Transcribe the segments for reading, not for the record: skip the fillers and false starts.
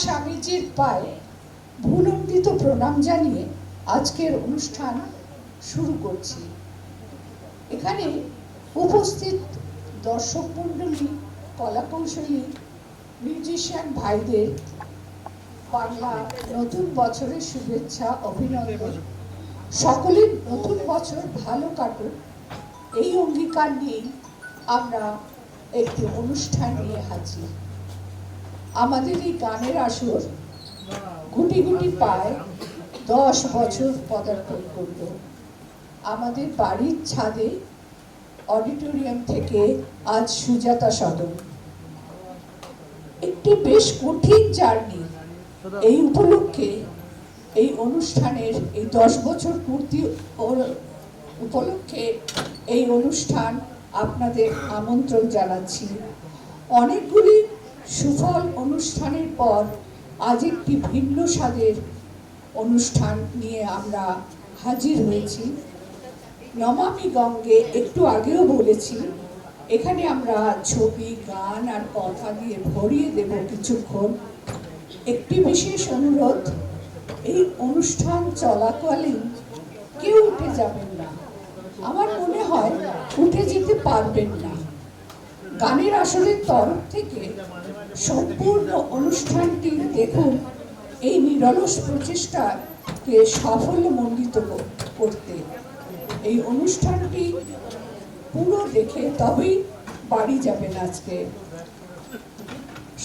স্বামীজির পায়ে ভুলণ্ডিত প্রণাম জানিয়ে আজকের অনুষ্ঠান শুরু করছি। এখানে উপস্থিত দর্শক মণ্ডলী, কলাকৌশলী, মিউজিশিয়ান ভাইদের বাংলা নতুন বছরের শুভেচ্ছা, অভিনন্দন। সকলের নতুন বছর ভালো কাটুক এই অঙ্গীকার নিয়েই আমরা একটি অনুষ্ঠান নিয়ে হাজির। আমাদের এই গানের আসর গুটি গুটি পায় 10 বছর পদার্পণ করল। আমাদের বাড়ির ছাদে অডিটোরিয়াম থেকে আজ সুজাতা সদন, একটি বেশ কঠিন জার্নি। এই উপলক্ষে এই অনুষ্ঠানের এই 10 বছর পূর্তি উপলক্ষে এই অনুষ্ঠান আপনাদের আমন্ত্রণ জানাচ্ছি। অনেকগুলি সুফল অনুষ্ঠানের পর আজ একটি ভিন্ন স্বাদের অনুষ্ঠান নিয়ে আমরা হাজির হয়েছি। নমামি গঙ্গে একটু আগেও বলেছি, এখানে আমরা ছবি, গান আর কথা দিয়ে ভরিয়ে দেব কিছুক্ষণ। একটি বিশেষ অনুরোধ, এই অনুষ্ঠান চলাকালীন কেউ উঠে যাবেন না। আমার মনে হয় উঠে যেতে পারবেন না। গানের আসরের তরফ থেকে সম্পূর্ণ অনুষ্ঠানটি দেখুন এই নিরলস প্রচেষ্টাকে সাফল্যমণ্ডিত করতে। এই অনুষ্ঠানটি পুরো দেখে তবেই বাড়ি যাবেন আজকে।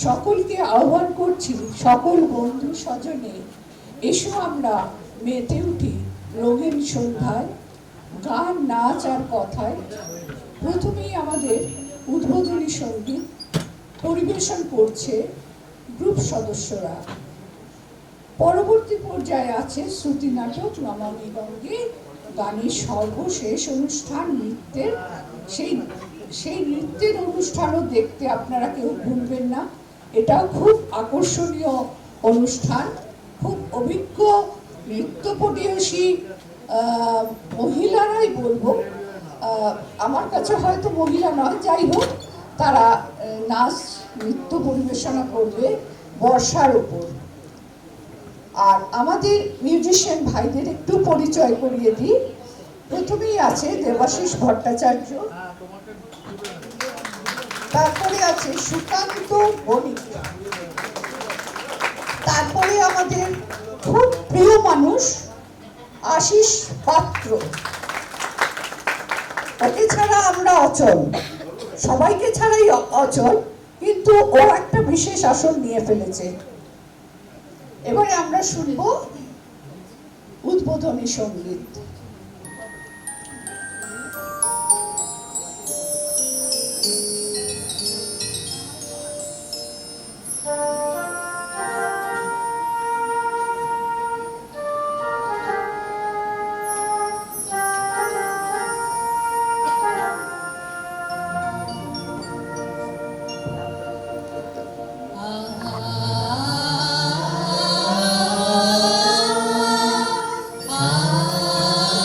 সকলকে আহ্বান করছি, সকল বন্ধু স্বজনে এসো আমরা মেতে উঠি রঙিন সন্ধ্যায়, গান, নাচ আর কথায়। প্রথমেই আমাদের উদ্বোধনী সঙ্গীত পরিবেশন করছে গ্রুপ সদস্যরা। পরবর্তী পর্যায়ে আছে শ্রুতি নাটক নমামি গঙ্গে, গানের সর্বশেষ অনুষ্ঠান নৃত্যের। সেই নৃত্যের অনুষ্ঠানও দেখতে আপনারা কেউ ভুলবেন না। এটাও খুব আকর্ষণীয় অনুষ্ঠান। খুব অভিজ্ঞ নৃত্য পরিবেশী মহিলারাই বলবো, আমার কাছে হয়তো মহিলা নয়, যাই হোক, তারা নাচ নৃত্য পরিবেশনা করবে বর্ষার উপর। আর আমাদের মিউজিশিয়ান ভাইদের একটু পরিচয় করিয়ে দিই। প্রথমেই আছে দেবাশিস ভট্টাচার্য, তারপরে আছে সুকান্ত বণিক, তারপরে আমাদের খুব প্রিয় মানুষ আশিস পাত্র। ওকে ছাড়া আমরা অচল, সবাইকে ছাড়াই অচল, কিন্তু ও একটা বিশেষ আসন নিয়ে ফেলেছে। এবারে আমরা শুনবো উদ্বোধনী সঙ্গীত। Ah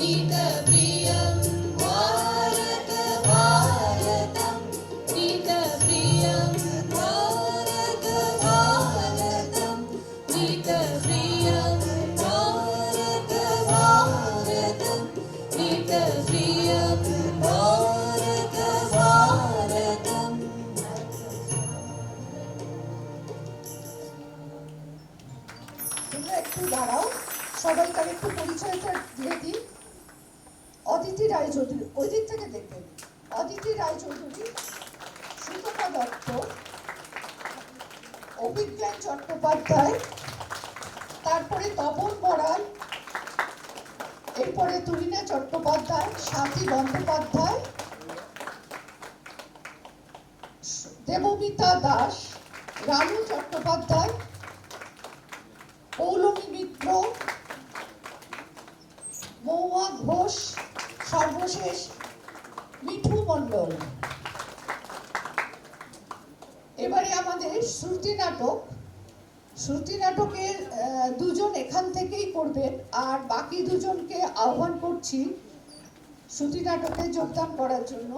गीतप्रियं भारत भारतं गीतप्रियं भारत भारतं गीतप्रियं भारत भारतं गीतप्रियं भारत भारतं। তোমরা একটু দাঁড়াও, সবাইকার একটু পরিচয়টা দিয়ে দিই। অদিতি রায়চৌধুরী, ওই দিক থেকে দেখবেন। অদিতি রায়চৌধুরী, সুতপা দত্ত, অভিজ্ঞান চট্টোপাধ্যায়, তারপরে তপন বড়াল, এরপরে তুলিনা চট্টোপাধ্যায়, স্বাতী বন্দ্যোপাধ্যায়, দেবমিতা দাস, রানু চট্টোপাধ্যায়, পৌলমী মিত্র, মৌয়া ঘোষ, সর্বশেষ মিঠু মণ্ডল। এবারে আমাদের শ্রুতি নাটক। শ্রুতি নাটকের দুজন এখান থেকেই করবেন, আর বাকি দুজনকে আহ্বান করছি শ্রুতি নাটকে যোগদান করার জন্য।